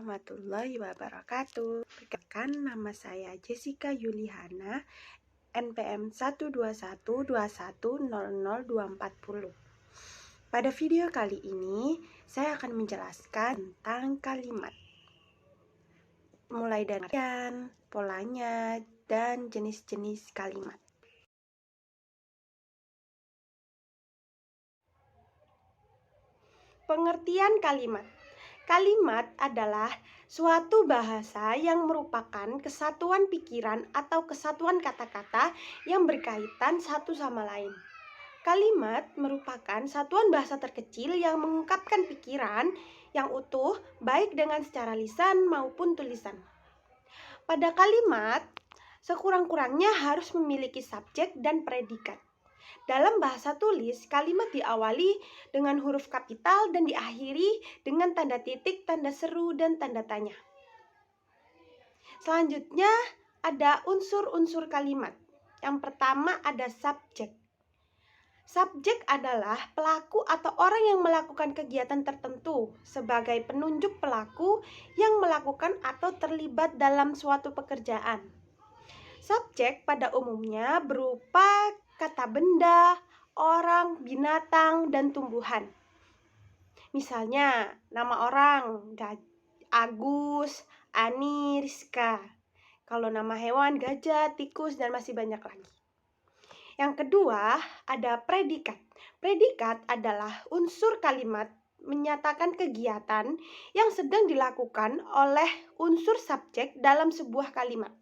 Warahmatullahi wabarakatuh. Perkenalkan, nama saya Jessica Yulihana, NPM 12121000240. Pada video kali ini, saya akan menjelaskan tentang kalimat. Mulai dari polanya, dan jenis-jenis kalimat. Pengertian kalimat. Kalimat adalah suatu bahasa yang merupakan kesatuan pikiran atau kesatuan kata-kata yang berkaitan satu sama lain. Kalimat merupakan satuan bahasa terkecil yang mengungkapkan pikiran yang utuh, baik dengan secara lisan maupun tulisan. Pada kalimat, sekurang-kurangnya harus memiliki subjek dan predikat. Dalam bahasa tulis, kalimat diawali dengan huruf kapital dan diakhiri dengan tanda titik, tanda seru, dan tanda tanya. Selanjutnya, ada unsur-unsur kalimat. Yang pertama ada subjek. Subjek adalah pelaku atau orang yang melakukan kegiatan tertentu sebagai penunjuk pelaku yang melakukan atau terlibat dalam suatu pekerjaan. Subjek pada umumnya berupa kata benda, orang, binatang, dan tumbuhan. Misalnya, nama orang Agus, Ani, Rizka. Kalau nama hewan gajah, tikus, dan masih banyak lagi. Yang kedua, ada predikat. Predikat adalah unsur kalimat menyatakan kegiatan yang sedang dilakukan oleh unsur subjek dalam sebuah kalimat.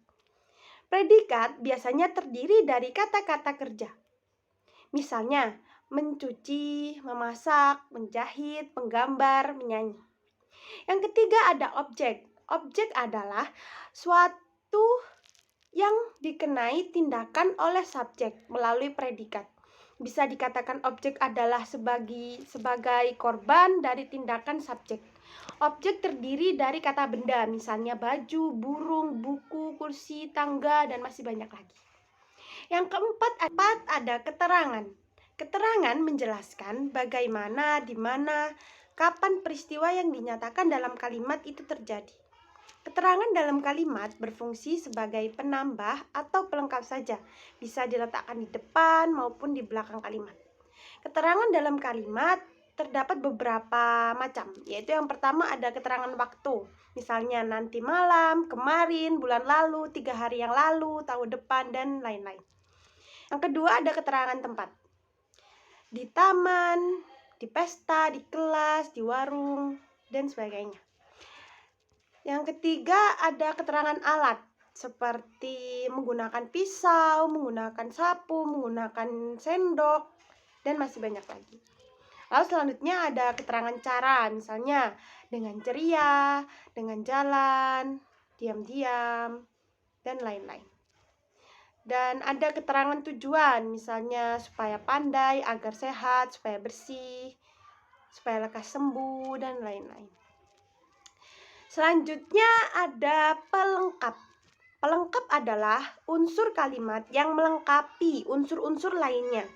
Predikat biasanya terdiri dari kata-kata kerja. Misalnya, mencuci, memasak, menjahit, menggambar, menyanyi. Yang ketiga ada objek. Objek adalah suatu yang dikenai tindakan oleh subjek melalui predikat. Bisa dikatakan objek adalah sebagai korban dari tindakan subjek. Objek terdiri dari kata benda, misalnya baju, burung, buku, kursi, tangga, dan masih banyak lagi. Yang keempat ada keterangan. Keterangan menjelaskan bagaimana, di mana, kapan peristiwa yang dinyatakan dalam kalimat itu terjadi. Keterangan dalam kalimat berfungsi sebagai penambah atau pelengkap saja, bisa diletakkan di depan maupun di belakang kalimat. Keterangan dalam kalimat terdapat beberapa macam, yaitu yang pertama ada keterangan waktu, misalnya nanti malam, kemarin, bulan lalu, 3 hari yang lalu, tahun depan, dan lain-lain. Yang kedua ada keterangan tempat, di taman, di pesta, di kelas, di warung, dan sebagainya. Yang ketiga ada keterangan alat, seperti menggunakan pisau, menggunakan sapu, menggunakan sendok, dan masih banyak lagi. Lalu selanjutnya ada keterangan cara, misalnya dengan ceria, dengan jalan, diam-diam, dan lain-lain. Dan ada keterangan tujuan, misalnya supaya pandai, agar sehat, supaya bersih, supaya lekas sembuh, dan lain-lain. Selanjutnya ada pelengkap. Pelengkap adalah unsur kalimat yang melengkapi unsur-unsur lainnya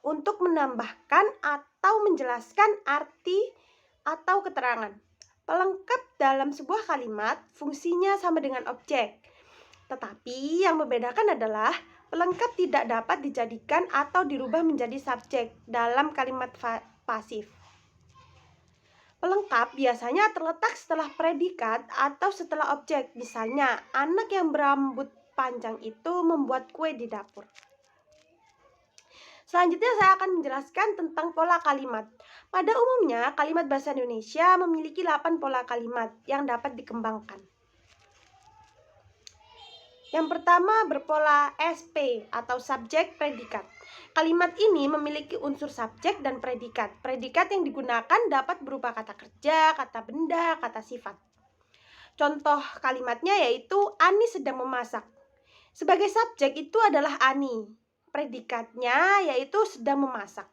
untuk menambahkan atau menjelaskan arti atau keterangan. Pelengkap dalam sebuah kalimat fungsinya sama dengan objek. Tetapi yang membedakan adalah pelengkap tidak dapat dijadikan atau dirubah menjadi subjek dalam kalimat pasif. Pelengkap biasanya terletak setelah predikat atau setelah objek. Misalnya, anak yang berambut panjang itu membuat kue di dapur. Selanjutnya saya akan menjelaskan tentang pola kalimat. Pada umumnya, kalimat bahasa Indonesia memiliki 8 pola kalimat yang dapat dikembangkan. Yang pertama berpola SP atau subjek predikat. Kalimat ini memiliki unsur subjek dan predikat. Predikat yang digunakan dapat berupa kata kerja, kata benda, kata sifat. Contoh kalimatnya yaitu Ani sedang memasak. Sebagai subjek itu adalah Ani. Predikatnya yaitu sedang memasak.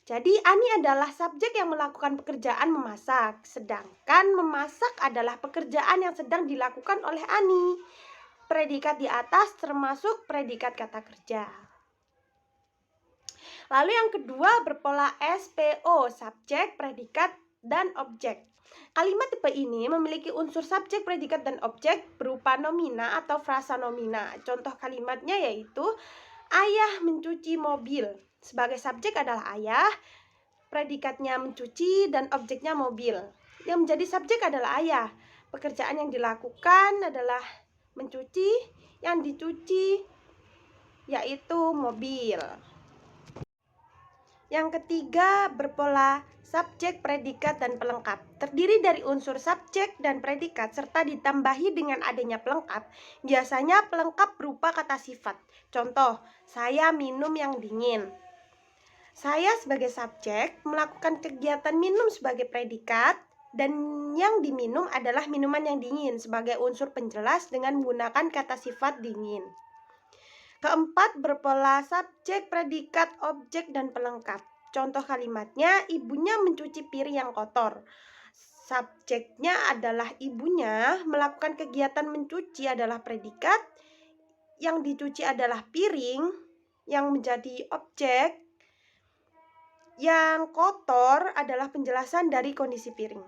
Jadi Ani adalah subjek yang melakukan pekerjaan memasak. Sedangkan memasak adalah pekerjaan yang sedang dilakukan oleh Ani. Predikat di atas termasuk predikat kata kerja. Lalu yang kedua berpola SPO, subjek, predikat, dan objek. Kalimat tipe ini memiliki unsur subjek, predikat, dan objek berupa nomina atau frasa nomina. Contoh kalimatnya yaitu ayah mencuci mobil. Sebagai subjek adalah ayah, predikatnya mencuci, dan objeknya mobil. Yang menjadi subjek adalah ayah. Pekerjaan yang dilakukan adalah mencuci, yang dicuci yaitu mobil. Yang ketiga, berpola subjek, predikat, dan pelengkap. Terdiri dari unsur subjek dan predikat serta ditambahi dengan adanya pelengkap. Biasanya pelengkap berupa kata sifat. Contoh, saya minum yang dingin. Saya sebagai subjek melakukan kegiatan minum sebagai predikat, dan yang diminum adalah minuman yang dingin sebagai unsur penjelas dengan menggunakan kata sifat dingin. Keempat, berpola subjek, predikat, objek, dan pelengkap. Contoh kalimatnya, ibunya mencuci piring yang kotor. Subjeknya adalah ibunya, melakukan kegiatan mencuci adalah predikat, yang dicuci adalah piring, yang menjadi objek, yang kotor adalah penjelasan dari kondisi piring.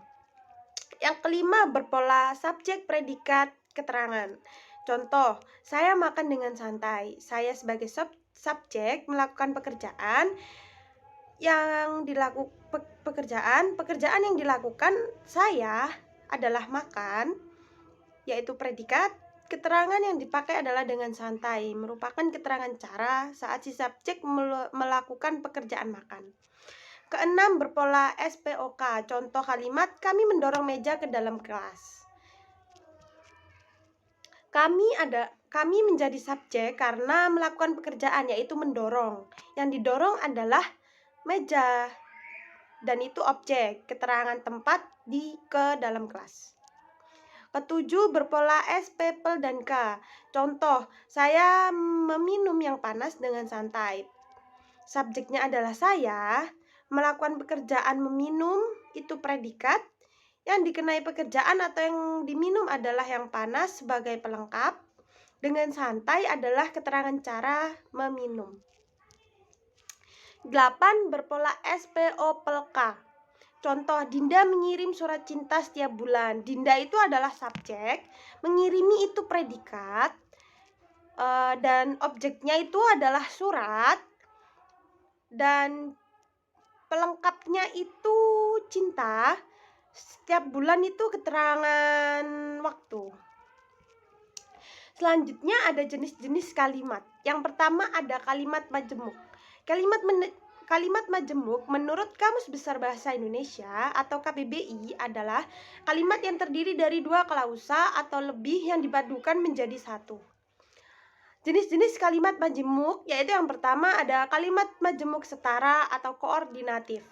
Yang kelima, berpola subjek, predikat, keterangan. Contoh, saya makan dengan santai. Saya sebagai subjek melakukan pekerjaan yang pekerjaan yang dilakukan saya adalah makan, yaitu predikat. Keterangan yang dipakai adalah dengan santai, merupakan keterangan cara saat si subjek melakukan pekerjaan makan. Keenam, berpola SPOK. Contoh kalimat, kami mendorong meja ke dalam kelas. Kami menjadi subjek karena melakukan pekerjaan, yaitu mendorong. Yang didorong adalah meja, dan itu objek, keterangan tempat ke dalam kelas. Ketujuh, berpola S, P, dan K. Contoh, saya meminum yang panas dengan santai. Subjeknya adalah saya, melakukan pekerjaan meminum, itu predikat. Yang dikenai pekerjaan atau yang diminum adalah yang panas sebagai pelengkap. Dengan santai adalah keterangan cara meminum. 8, berpola SPO-K. Contoh, Dinda mengirim surat cinta setiap bulan. Dinda itu adalah subjek, mengirimi itu predikat, dan objeknya itu adalah surat, dan pelengkapnya itu cinta. Setiap bulan itu keterangan waktu. Selanjutnya ada jenis-jenis kalimat. Yang pertama ada kalimat majemuk. Kalimat majemuk menurut Kamus Besar Bahasa Indonesia atau KBBI adalah kalimat yang terdiri dari dua klausa atau lebih yang dipadukan menjadi satu. Jenis-jenis kalimat majemuk yaitu yang pertama ada kalimat majemuk setara atau koordinatif.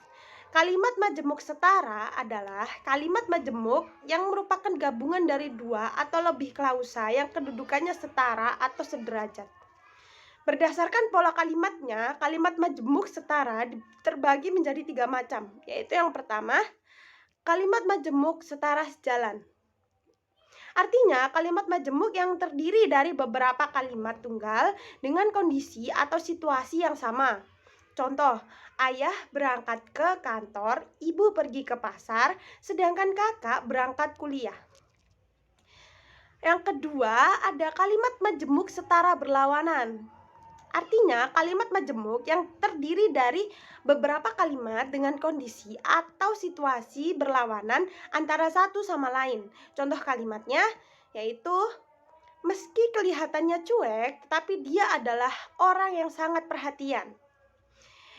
Kalimat majemuk setara adalah kalimat majemuk yang merupakan gabungan dari dua atau lebih klausa yang kedudukannya setara atau sederajat. Berdasarkan pola kalimatnya, kalimat majemuk setara terbagi menjadi 3 macam, yaitu yang pertama, kalimat majemuk setara sejalan. Artinya, kalimat majemuk yang terdiri dari beberapa kalimat tunggal dengan kondisi atau situasi yang sama. Contoh, ayah berangkat ke kantor, ibu pergi ke pasar, sedangkan kakak berangkat kuliah. Yang kedua, ada kalimat majemuk setara berlawanan. Artinya, kalimat majemuk yang terdiri dari beberapa kalimat dengan kondisi atau situasi berlawanan antara satu sama lain. Contoh kalimatnya yaitu, meski kelihatannya cuek, tapi dia adalah orang yang sangat perhatian.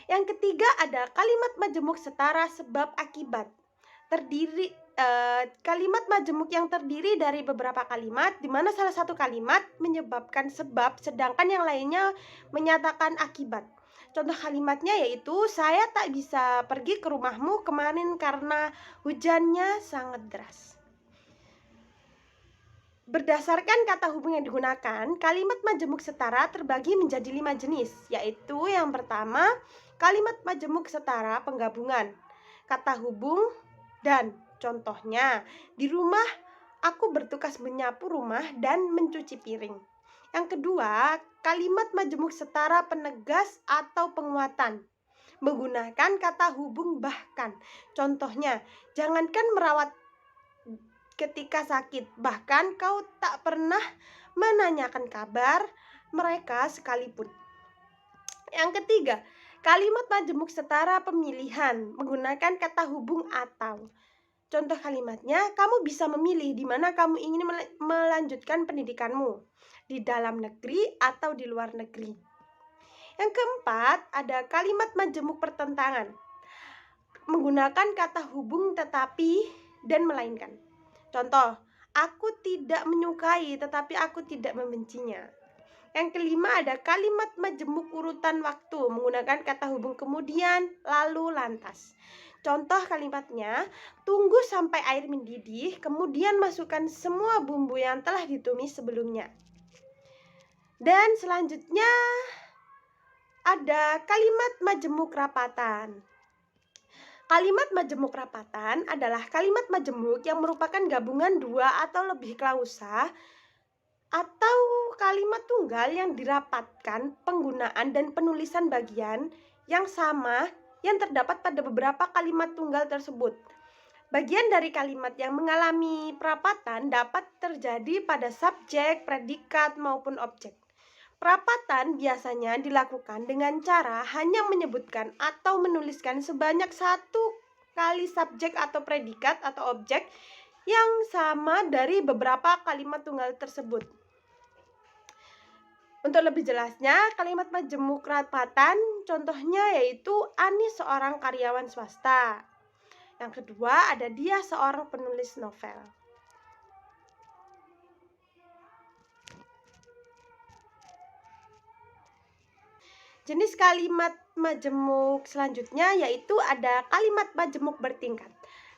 Yang ketiga ada kalimat majemuk setara sebab akibat. Kalimat majemuk yang terdiri dari beberapa kalimat, di mana salah satu kalimat menyebabkan sebab, sedangkan yang lainnya menyatakan akibat. Contoh kalimatnya yaitu, saya tak bisa pergi ke rumahmu kemarin karena hujannya sangat deras. Berdasarkan kata hubung yang digunakan, kalimat majemuk setara terbagi menjadi 5 jenis, yaitu yang pertama, kalimat majemuk setara penggabungan kata hubung dan. Contohnya, di rumah aku bertugas menyapu rumah dan mencuci piring. Yang kedua, kalimat majemuk setara penegas atau penguatan menggunakan kata hubung bahkan. Contohnya, jangankan merawat ketika sakit, bahkan kau tak pernah menanyakan kabar mereka sekalipun. Yang ketiga, kalimat majemuk setara pemilihan menggunakan kata hubung atau. Contoh kalimatnya, kamu bisa memilih di mana kamu ingin melanjutkan pendidikanmu, di dalam negeri atau di luar negeri. Yang keempat, ada kalimat majemuk pertentangan menggunakan kata hubung tetapi dan melainkan. Contoh, aku tidak menyukai tetapi aku tidak membencinya. Yang kelima, ada kalimat majemuk urutan waktu menggunakan kata hubung kemudian, lalu, lantas. Contoh kalimatnya, tunggu sampai air mendidih, kemudian masukkan semua bumbu yang telah ditumis sebelumnya. Dan selanjutnya ada kalimat majemuk rapatan. Kalimat majemuk rapatan adalah kalimat majemuk yang merupakan gabungan dua atau lebih klausa atau kalimat tunggal yang dirapatkan penggunaan dan penulisan bagian yang sama yang terdapat pada beberapa kalimat tunggal tersebut. Bagian dari kalimat yang mengalami perapatan dapat terjadi pada subjek, predikat, maupun objek. Perapatan biasanya dilakukan dengan cara hanya menyebutkan atau menuliskan sebanyak satu kali subjek atau predikat atau objek yang sama dari beberapa kalimat tunggal tersebut. Untuk lebih jelasnya, kalimat majemuk rapatan contohnya yaitu Ani seorang karyawan swasta. Yang kedua, ada dia seorang penulis novel. Jenis kalimat majemuk selanjutnya yaitu ada kalimat majemuk bertingkat.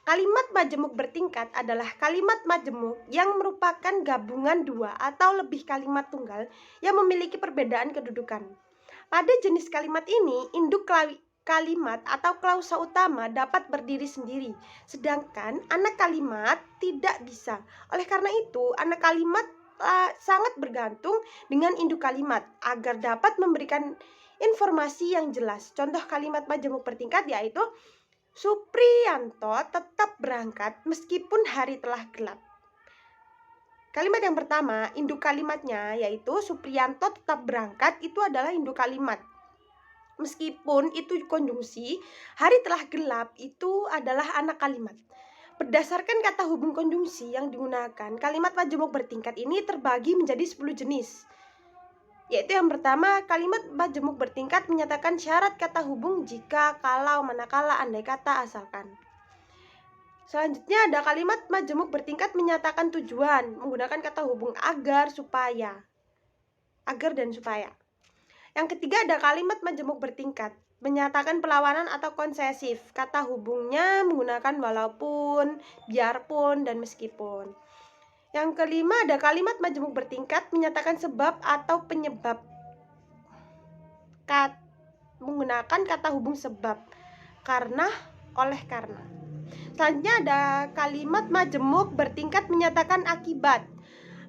Kalimat majemuk bertingkat adalah kalimat majemuk yang merupakan gabungan dua atau lebih kalimat tunggal yang memiliki perbedaan kedudukan. Pada jenis kalimat ini, induk kalimat atau klausa utama dapat berdiri sendiri, sedangkan anak kalimat tidak bisa. Oleh karena itu, anak kalimat sangat bergantung dengan induk kalimat agar dapat memberikan informasi yang jelas. Contoh kalimat majemuk bertingkat yaitu Supriyanto tetap berangkat meskipun hari telah gelap. Kalimat yang pertama, induk kalimatnya yaitu Supriyanto tetap berangkat, itu adalah induk kalimat. Meskipun itu konjungsi, hari telah gelap itu adalah anak kalimat. Berdasarkan kata hubung konjungsi yang digunakan, kalimat majemuk bertingkat ini terbagi menjadi 10 jenis. Yaitu yang pertama, kalimat majemuk bertingkat menyatakan syarat kata hubung jika, kalau, manakala, andai kata, asalkan. Selanjutnya ada kalimat majemuk bertingkat menyatakan tujuan menggunakan kata hubung agar, supaya. Agar dan supaya. Yang ketiga ada kalimat majemuk bertingkat menyatakan perlawanan atau konsesif. Kata hubungnya menggunakan walaupun, biarpun, dan meskipun. Yang kelima ada kalimat majemuk bertingkat menyatakan sebab atau penyebab. Menggunakan kata hubung sebab, karena, oleh karena. Selanjutnya ada kalimat majemuk bertingkat menyatakan akibat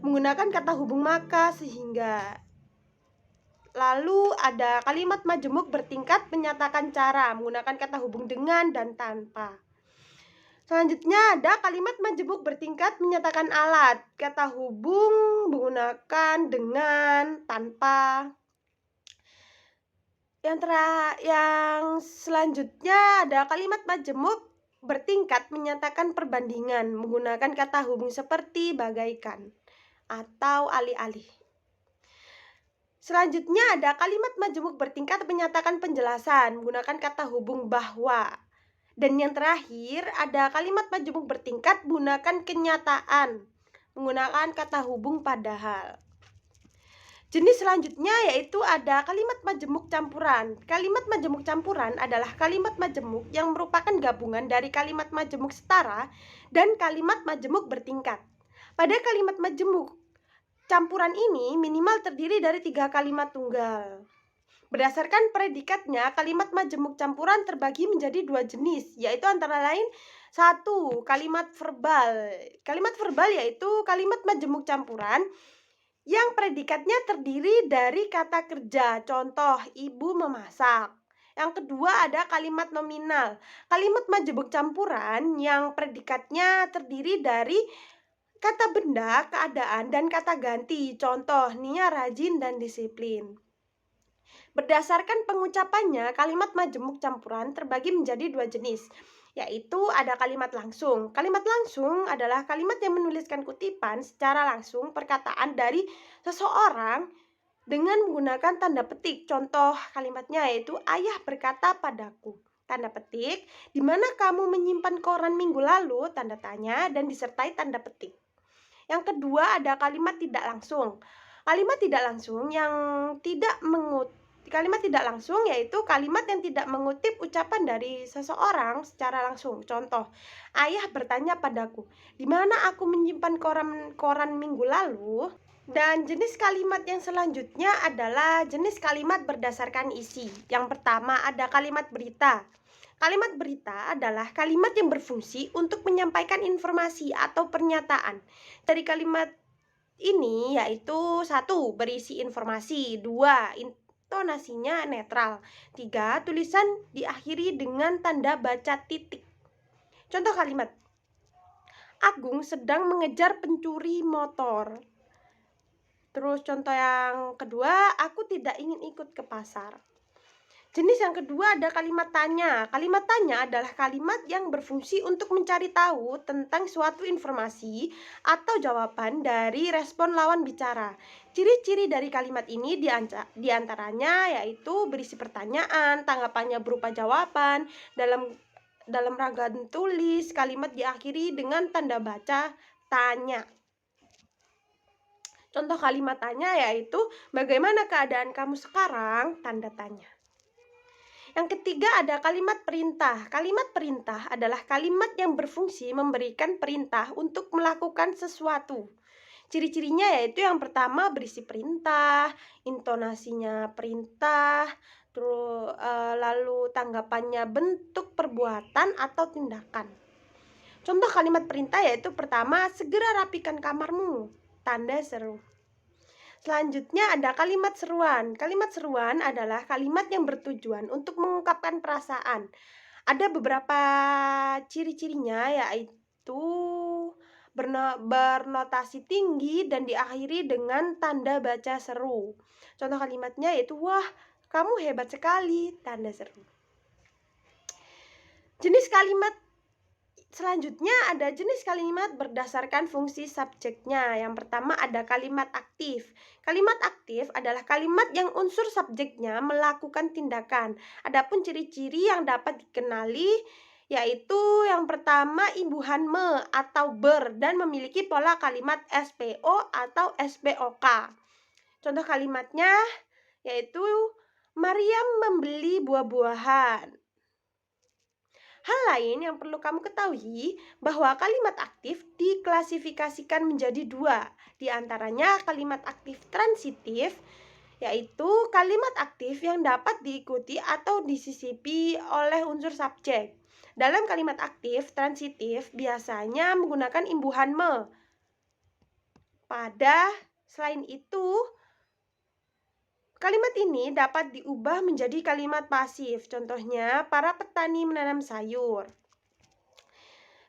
menggunakan kata hubung maka, sehingga. Lalu ada kalimat majemuk bertingkat menyatakan cara menggunakan kata hubung dengan dan tanpa. Selanjutnya ada kalimat majemuk bertingkat menyatakan alat, kata hubung menggunakan dengan, tanpa. Yang selanjutnya ada kalimat majemuk bertingkat menyatakan perbandingan menggunakan kata hubung seperti bagaikan atau alih-alih. Selanjutnya ada kalimat majemuk bertingkat menyatakan penjelasan menggunakan kata hubung bahwa. Dan yang terakhir ada kalimat majemuk bertingkat menggunakan kenyataan menggunakan kata hubung padahal. Jenis selanjutnya yaitu ada kalimat majemuk campuran. Kalimat majemuk campuran adalah kalimat majemuk yang merupakan gabungan dari kalimat majemuk setara dan kalimat majemuk bertingkat. Pada kalimat majemuk campuran ini minimal terdiri dari 3 kalimat tunggal. Berdasarkan predikatnya, kalimat majemuk campuran terbagi menjadi 2 jenis, yaitu antara lain 1. Kalimat verbal. Kalimat verbal yaitu kalimat majemuk campuran yang predikatnya terdiri dari kata kerja, contoh ibu memasak. Yang kedua ada kalimat nominal. Kalimat majemuk campuran yang predikatnya terdiri dari Kata benda, keadaan, dan kata ganti. Contoh, Nia rajin dan disiplin. Berdasarkan pengucapannya, kalimat majemuk campuran terbagi menjadi dua jenis, yaitu ada kalimat langsung. Kalimat langsung adalah kalimat yang menuliskan kutipan secara langsung perkataan dari seseorang dengan menggunakan tanda petik. Contoh kalimatnya yaitu ayah berkata padaku. Tanda petik, di mana kamu menyimpan koran minggu lalu, tanda tanya, dan disertai tanda petik. Yang kedua ada kalimat tidak langsung. Kalimat tidak langsung Kalimat tidak langsung yaitu kalimat yang tidak mengutip ucapan dari seseorang secara langsung. Contoh, ayah bertanya padaku, di mana aku menyimpan koran minggu lalu? Dan jenis kalimat yang selanjutnya adalah jenis kalimat berdasarkan isi. Yang pertama ada kalimat berita. Kalimat berita adalah kalimat yang berfungsi untuk menyampaikan informasi atau pernyataan. Dari kalimat ini yaitu 1. Berisi informasi, 2. Intonasinya netral, 3. Tulisan diakhiri dengan tanda baca titik. Contoh kalimat, Agung sedang mengejar pencuri motor. Terus contoh yang kedua, aku tidak ingin ikut ke pasar. Jenis yang kedua ada kalimat tanya. Kalimat tanya adalah kalimat yang berfungsi untuk mencari tahu tentang suatu informasi atau jawaban dari respon lawan bicara. Ciri-ciri dari kalimat ini diantaranya yaitu berisi pertanyaan, tanggapannya berupa jawaban, dalam rangkaian tulis, kalimat diakhiri dengan tanda baca tanya. Contoh kalimat tanya yaitu, bagaimana keadaan kamu sekarang? Tanda tanya. Yang ketiga ada kalimat perintah. Kalimat perintah adalah kalimat yang berfungsi memberikan perintah untuk melakukan sesuatu. Ciri-cirinya yaitu yang pertama berisi perintah, intonasinya perintah, lalu tanggapannya bentuk perbuatan atau tindakan. Contoh kalimat perintah yaitu pertama, segera rapikan kamarmu. Tanda seru. Selanjutnya ada kalimat seruan. Kalimat seruan adalah kalimat yang bertujuan untuk mengungkapkan perasaan. Ada beberapa ciri-cirinya yaitu bernotasi tinggi dan diakhiri dengan tanda baca seru. Contoh kalimatnya yaitu, wah, kamu hebat sekali, tanda seru. Jenis kalimat selanjutnya ada jenis kalimat berdasarkan fungsi subjeknya. Yang pertama ada kalimat aktif. Kalimat aktif adalah kalimat yang unsur subjeknya melakukan tindakan. Adapun ciri-ciri yang dapat dikenali yaitu yang pertama imbuhan me atau ber dan memiliki pola kalimat SPO atau SPOK. Contoh kalimatnya yaitu Maryam membeli buah-buahan. Hal lain yang perlu kamu ketahui bahwa kalimat aktif diklasifikasikan menjadi dua. Di antaranya kalimat aktif transitif, yaitu kalimat aktif yang dapat diikuti atau disisipi oleh unsur subjek. Dalam kalimat aktif transitif biasanya menggunakan imbuhan me. Selain itu, kalimat ini dapat diubah menjadi kalimat pasif. Contohnya, para petani menanam sayur.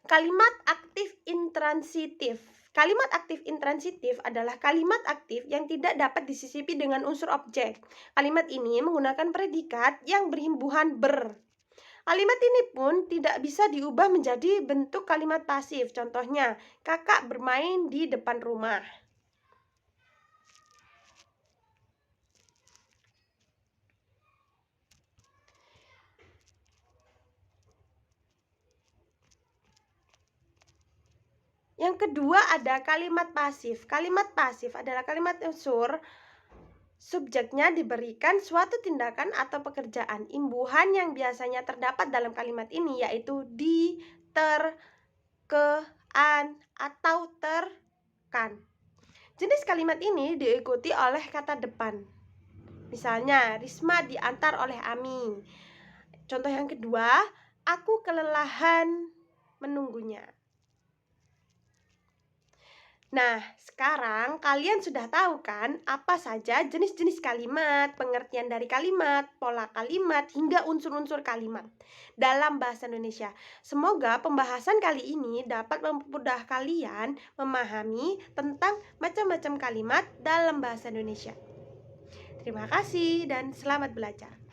Kalimat aktif intransitif. Kalimat aktif intransitif adalah kalimat aktif yang tidak dapat disisipi dengan unsur objek. Kalimat ini menggunakan predikat yang berimbuhan ber. Kalimat ini pun tidak bisa diubah menjadi bentuk kalimat pasif. Contohnya, kakak bermain di depan rumah. Yang kedua ada kalimat pasif. Kalimat pasif adalah kalimat unsur subjeknya diberikan suatu tindakan atau pekerjaan. Imbuhan yang biasanya terdapat dalam kalimat ini yaitu di, ter, ke, an, atau terkan. Jenis kalimat ini diikuti oleh kata depan. Misalnya, Risma diantar oleh Ami. Contoh yang kedua, aku kelelahan menunggunya. Nah, sekarang kalian sudah tahu kan apa saja jenis-jenis kalimat, pengertian dari kalimat, pola kalimat, hingga unsur-unsur kalimat dalam bahasa Indonesia. Semoga pembahasan kali ini dapat mempermudah kalian memahami tentang macam-macam kalimat dalam bahasa Indonesia. Terima kasih dan selamat belajar.